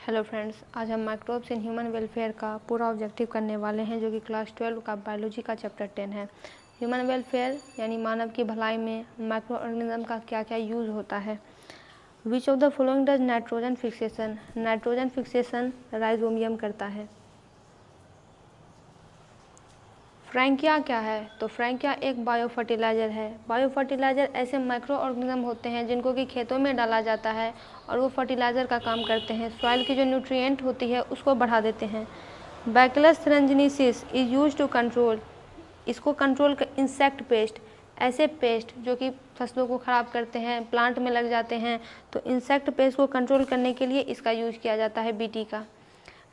Hello friends, आज हम microbes in human welfare का पूरा ऑब्जेक्टिव करने वाले हैं, जो कि क्लास 12 का बायोलॉजी का चैप्टर 10 है। ह्यूमन वेलफेयर यानी मानव की भलाई में माइक्रो ऑर्गेनिज्म का क्या क्या यूज़ होता है। विच of the following does nitrogen fixation? Nitrogen fixation rhizobium करता है। फ्रैंकिया क्या है? तो फ्रैंकिया एक बायो फर्टिलाइज़र है। बायो फर्टिलाइज़र ऐसे माइक्रो ऑर्गेनिज्म होते हैं जिनको कि खेतों में डाला जाता है और वो फर्टिलाइज़र का काम करते हैं। सॉइल की जो न्यूट्रिएंट होती है उसको बढ़ा देते हैं। बैक्टीरियस थ्रेंजिनिसिस इज़ यूज टू कंट्रोल, इसको कंट्रोल कर इंसेक्ट पेस्ट, ऐसे पेस्ट जो कि फसलों को ख़राब करते हैं, प्लांट में लग जाते हैं, तो इंसेक्ट पेस्ट को कंट्रोल करने के लिए इसका यूज़ किया जाता है बीटी का।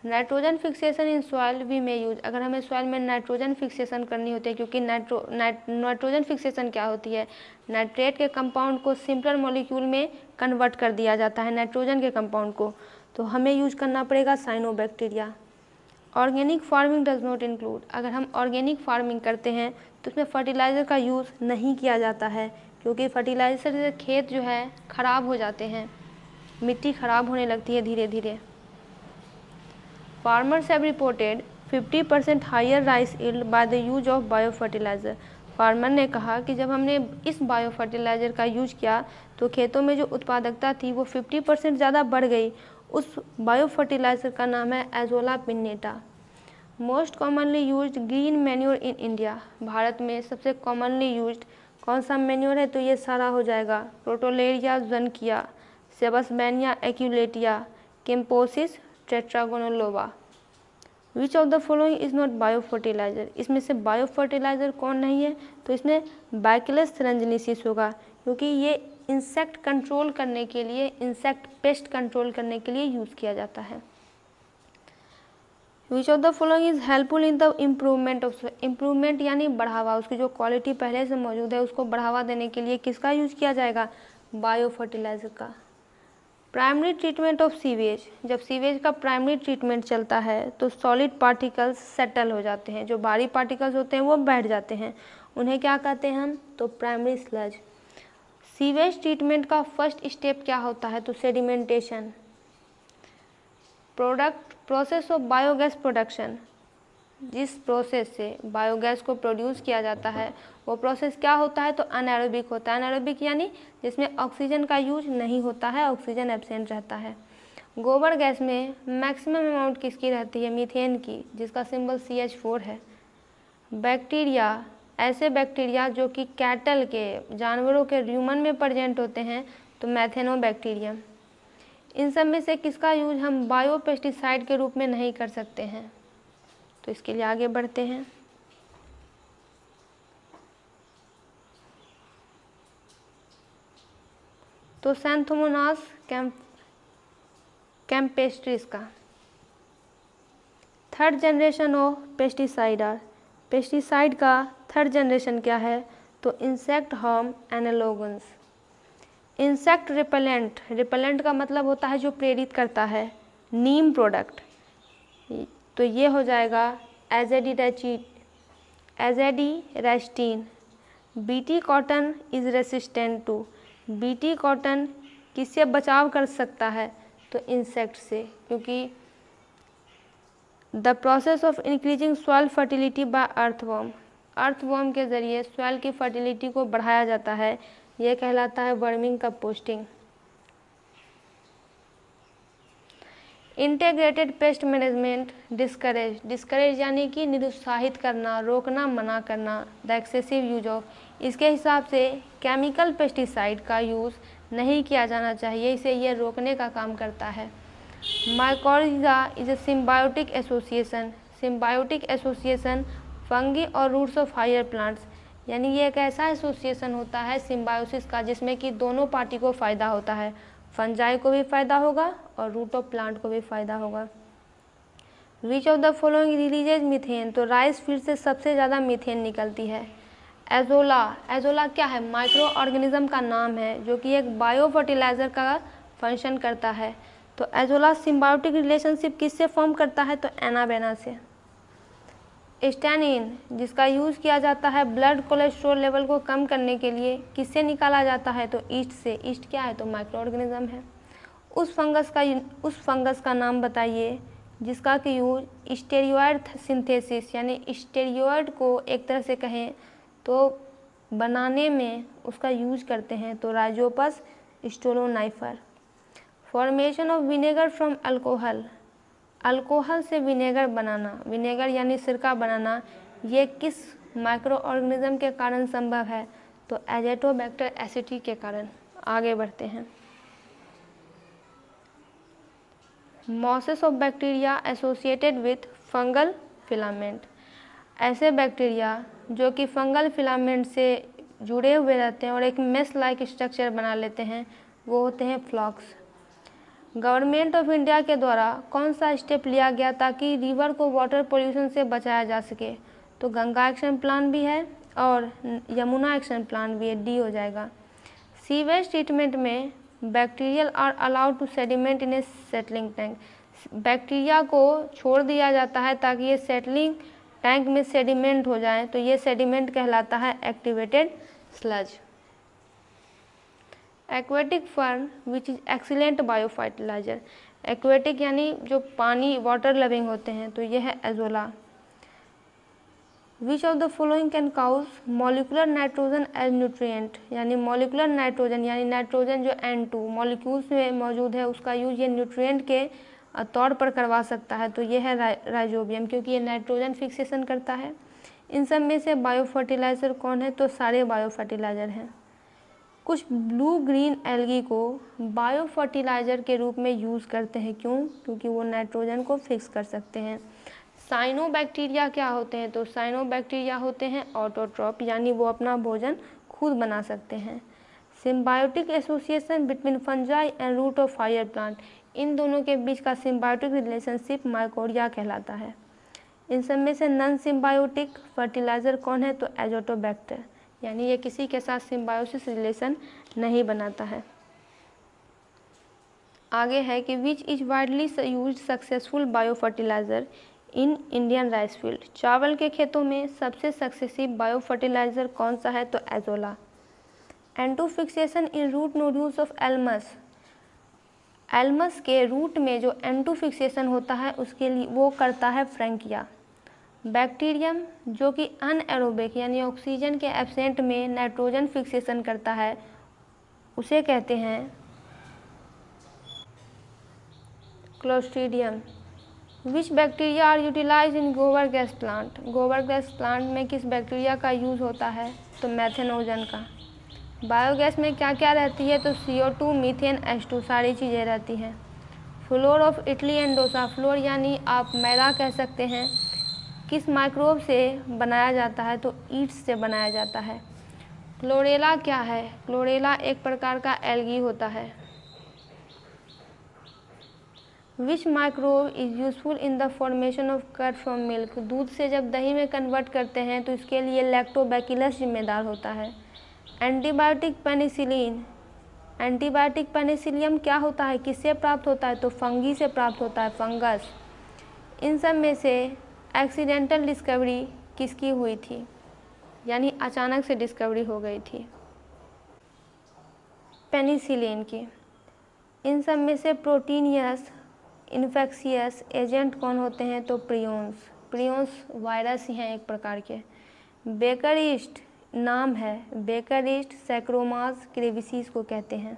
Nitrogen fixation in soil we में यूज, अगर हमें सॉइल में नाइट्रोजन फिक्सेशन करनी होती है, क्योंकि नाइट्रोजन फिक्सेशन क्या होती है, नाइट्रेट के कंपाउंड को सिंपलर मॉलिक्यूल में कन्वर्ट कर दिया जाता है नाइट्रोजन के कंपाउंड को, तो हमें यूज करना पड़ेगा cyanobacteria. Organic farming does not include, अगर हम ऑर्गेनिक फार्मिंग करते हैं तो उसमें फर्टिलाइज़र का यूज़ नहीं किया जाता है, क्योंकि फर्टिलाइज़र से खेत जो है ख़राब हो जाते हैं, मिट्टी ख़राब होने लगती है धीरे धीरे। Farmers have reported 50% higher rice yield by the use of biofertilizer. Farmer ने कहा कि जब हमने इस बायो फर्टिलाइज़र का यूज किया तो खेतों में जो उत्पादकता थी वो 50% ज़्यादा बढ़ गई। उस बायो फर्टिलाइज़र का नाम है azolla pinnata. Most commonly used green manure in India, Bharat में सबसे कॉमनली यूज्ड कौन सा मैन्योर है? तो ये सारा हो जाएगा crotalaria juncea, sesbania aculeata, cyamopsis tetragonoloba. Which of the following is not bio fertiliser, इसमें से बायो फर्टिलाइज़र कौन नहीं है? तो इसमें बैक्टीरियस थ्रेंजिनिसिस होगा, क्योंकि ये इंसेक्ट कंट्रोल करने के लिए, इंसेक्ट पेस्ट कंट्रोल करने के लिए यूज़ किया जाता है। विच of the following is helpful in the improvement of, improvement यानी बढ़ावा, उसकी जो क्वालिटी पहले से मौजूद है उसको बढ़ावा देने के लिए किसका यूज़ किया जाएगा? बायो फर्टिलाइज़र का। प्राइमरी ट्रीटमेंट ऑफ सीवेज, जब सीवेज का प्राइमरी ट्रीटमेंट चलता है तो सॉलिड पार्टिकल्स सेटल हो जाते हैं, जो भारी पार्टिकल्स होते हैं वो बैठ जाते हैं, उन्हें क्या कहते हैं हम? तो प्राइमरी स्लज। सीवेज ट्रीटमेंट का फर्स्ट स्टेप क्या होता है? तो sedimentation. Process of biogas production, जिस प्रोसेस से बायोगैस को प्रोड्यूस किया जाता है वो प्रोसेस क्या होता है? तो अनएरोबिक होता है। अनएरोबिक यानी जिसमें ऑक्सीजन का यूज नहीं होता है, ऑक्सीजन एब्सेंट रहता है। गोबर गैस में मैक्सिमम अमाउंट किसकी रहती है? मीथेन की, जिसका सिंबल CH4 है। बैक्टीरिया, ऐसे बैक्टीरिया जो कि कैटल के, जानवरों के र्यूमन में प्रेजेंट होते हैं, तो मैथेनोबैक्टीरियम। इन सब में से किसका यूज हम बायोपेस्टिसाइड के रूप में नहीं कर सकते हैं? तो इसके लिए आगे बढ़ते हैं। तो सैंथोमोनास कैम्पेस्ट्रिस का third generation of pesticide, pesticide का थर्ड जनरेशन क्या है? तो insect hormone analogues. Insect repellent, repellent का मतलब होता है जो प्रेरित करता है, नीम प्रोडक्ट, तो ये हो जाएगा azadirachtin. BT cotton is resistant to, BT cotton किससे बचाव कर सकता है? तो इंसेक्ट से, क्योंकि the process of increasing soil fertility by earthworm, earthworm के ज़रिए सॉइल की फर्टिलिटी को बढ़ाया जाता है, यह कहलाता है worming composting. Integrated pest management discourage, discourage यानी कि निरुत्साहित करना, रोकना, मना करना, द एक्सेसिव यूज ऑफ, इसके हिसाब से केमिकल पेस्टिसाइड का यूज़ नहीं किया जाना चाहिए, इसे ये रोकने का काम करता है। Mycorrhiza is a symbiotic association, symbiotic association fungi और रूट्स ऑफ हायर प्लांट्स, यानी ये एक ऐसा एसोसिएशन होता है सिम्बायोसिस का जिसमें कि दोनों पार्टी को फ़ायदा होता है, फंजाई को भी फ़ायदा होगा और रूट ऑफ प्लांट को भी फ़ायदा होगा। विच of the following releases methane, तो राइस फील्ड से सबसे ज़्यादा मीथेन निकलती है। एजोला, एजोला क्या है? माइक्रो ऑर्गेनिज्म का नाम है जो कि एक बायो फर्टिलाइज़र का फंक्शन करता है। तो एजोला सिम्बायोटिक रिलेशनशिप किससे फॉर्म करता है? तो एनाबेना से। स्टैनिन, जिसका यूज़ किया जाता है ब्लड कोलेस्ट्रॉल लेवल को कम करने के लिए, किससे निकाला जाता है? तो ईस्ट से। ईस्ट क्या है? तो माइक्रो ऑर्गेनिज्म है। उस फंगस का नाम बताइए जिसका कि यूज स्टेरॉयड सिंथेसिस यानी स्टेरॉयड को एक तरह से कहें तो बनाने में उसका यूज करते हैं, तो rhizopus stolonifer. Formation of vinegar from alcohol, alcohol से विनेगर बनाना, विनेगर यानी सिरका बनाना, ये किस माइक्रो ऑर्गेनिज्म के कारण संभव है, तो एजेटोबैक्टर एसिटी के कारण। आगे बढ़ते हैं। Mosses of bacteria associated with fungal filament, ऐसे बैक्टीरिया जो कि फंगल फिलामेंट से जुड़े हुए रहते हैं और एक मेस लाइक स्ट्रक्चर बना लेते हैं, वो होते हैं फ्लॉक्स। गवर्नमेंट ऑफ इंडिया के द्वारा कौन सा स्टेप लिया गया ताकि रिवर को वाटर पोल्यूशन से बचाया जा सके, तो गंगा एक्शन प्लान भी है और यमुना एक्शन प्लान भी है, डी हो जाएगा। सीवेज ट्रीटमेंट में bacterial are allowed to sediment in a settling tank, bacteria को छोड़ दिया जाता है ताकि ये सेटलिंग टैंक में सेडिमेंट हो जाए, तो ये सेडिमेंट कहलाता है activated sludge. Aquatic fern which is excellent biofertiliser, aquatic यानी जो पानी वाटर लविंग होते हैं, तो यह है Azolla. Which of the following can cause molecular nitrogen as nutrient, यानी मॉलिकुलर नाइट्रोजन यानी नाइट्रोजन जो N2 मॉलिक्यूल्स में मौजूद है उसका यूज ये न्यूट्रिएंट के तौर पर करवा सकता है, तो ये है राइजोबियम, क्योंकि ये नाइट्रोजन फिक्सेशन करता है। इन सब में से बायोफर्टिलाइज़र कौन है, तो सारे बायोफर्टिलाइज़र हैं। कुछ ब्लू ग्रीन एल्गी को बायोफर्टिलाइज़र के रूप में यूज़ करते हैं, क्यों, क्योंकि वो नाइट्रोजन को फिक्स कर सकते हैं। साइनोबैक्टीरिया क्या होते हैं, तो साइनोबैक्टीरिया होते हैं ऑटोट्रॉप, यानी वो अपना भोजन खुद बना सकते हैं। Symbiotic association between fungi and root of higher plant, इन दोनों के बीच का सिम्बायोटिक रिलेशनशिप माइकोरिया कहलाता है। इन सब में से नॉन सिम्बायोटिक फर्टिलाइज़र कौन है, तो एजोटोबैक्टर, यानी ये किसी के साथ सिम्बायोसिस रिलेशन नहीं बनाता है। आगे है कि which is widely used successful biofertiliser in Indian rice field, चावल के खेतों में सबसे सक्सेसिव बायोफर्टिलाइज़र कौन सा है, तो Azolla. N2 fixation in root nodules of Alnus, Alnus के रूट में जो N2 फिक्सेशन होता है उसके लिए वो करता है फ्रैंकिया। बैक्टीरियम जो कि अनएरोबिक यानी ऑक्सीजन के एब्सेंट में नाइट्रोजन फिक्सेशन करता है उसे कहते हैं clostridium. Which bacteria are utilise in gobar gas plant, गोबर गैस प्लांट में किस बैक्टीरिया का यूज़ होता है, तो मेथेनोजन का। बायोगैस में क्या क्या रहती है, तो CO2 मीथेन H2 सारी चीज़ें रहती हैं। Floor of Italy and dosa, floor यानी आप मैदा कह सकते हैं, किस माइक्रोब से बनाया जाता है, तो ईट्स से बनाया जाता है। क्लोरेला क्या है, क्लोरेला एक प्रकार का एल्गी होता है। Which microbe is useful in the formation of curd from milk, दूध से जब दही में कन्वर्ट करते हैं तो इसके लिए लैक्टोबैसिलस जिम्मेदार होता है। एंटीबायोटिक पेनिसिलिन, एंटीबायोटिक पेनिसिलियम क्या होता है, किससे प्राप्त होता है, तो फंगी से प्राप्त होता है, फंगस। इन सब में से एक्सीडेंटल डिस्कवरी किसकी हुई थी, यानी अचानक से डिस्कवरी हो गई थी, पेनिसिलिन की। इन सब में से प्रोटीनियस इन्फेक्शियस एजेंट कौन होते हैं, तो प्रियोन्स, प्रियोन्स वायरस ही हैं एक प्रकार के। बेकर ईस्ट नाम है, बेकर ईस्ट सैक्रोमास क्रेविसीस को कहते हैं।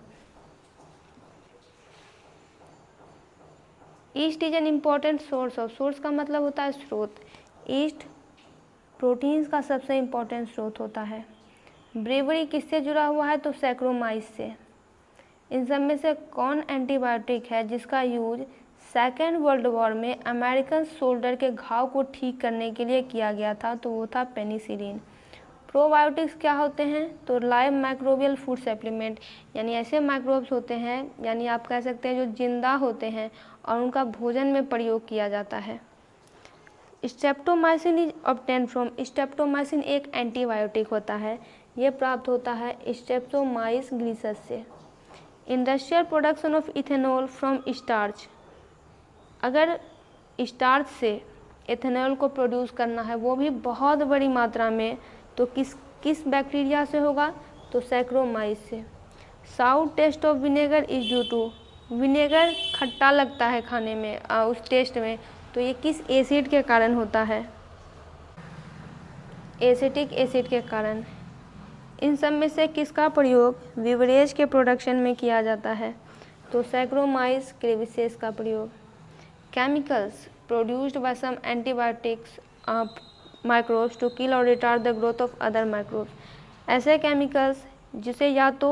East is an important source of, source का मतलब होता है स्रोत, ईस्ट प्रोटीन्स का सबसे इम्पॉर्टेंट स्रोत होता है। ब्रेवरी किससे जुड़ा हुआ है, तो सैक्रोमाइस से। इन सब में से कौन एंटीबायोटिक है जिसका यूज सेकेंड वर्ल्ड वॉर में अमेरिकन सोल्जर के घाव को ठीक करने के लिए किया गया था, तो वो था पेनिसिलिन। प्रोबायोटिक्स क्या होते हैं, तो लाइव माइक्रोबियल फूड सप्लीमेंट, यानी ऐसे माइक्रोब्स होते हैं, यानी आप कह सकते हैं जो जिंदा होते हैं और उनका भोजन में प्रयोग किया जाता है। Streptomycin is obtain from, streptomycin एक एंटीबायोटिक होता है, ये प्राप्त होता है स्ट्रेप्टोमाइस ग्लिसस से। Industrial production of ethanol from starch, अगर स्टार्च से एथेनॉल को प्रोड्यूस करना है वो भी बहुत बड़ी मात्रा में, तो किस बैक्टीरिया से होगा, तो सैक्रोमाइस से। Sour taste of vinegar is due to, vinegar खट्टा लगता है खाने में, उस टेस्ट में, तो ये किस एसिड के कारण होता है? एसिटिक एसिड के कारण। इन सब में से किसका प्रयोग बिवरेज के प्रोडक्शन में किया जाता है? तो सैक्रोमाइस क्रेविसेस का प्रयोग। Chemicals produced by some antibiotics microbes to kill और retard the growth of other microbes. ऐसे केमिकल्स जिसे या तो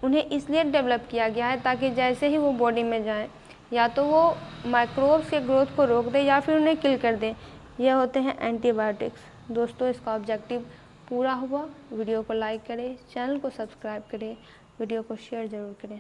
उन्हें इसलिए डेवलप किया गया है ताकि जैसे ही वो बॉडी में जाए या तो वो माइक्रोब्स के ग्रोथ को रोक दे या फिर उन्हें किल कर दे, ये होते हैं एंटीबायोटिक्स। दोस्तों, इसका ऑब्जेक्टिव पूरा हुआ। वीडियो को लाइक करें, चैनल को सब्सक्राइब करें, वीडियो को शेयर ज़रूर करें।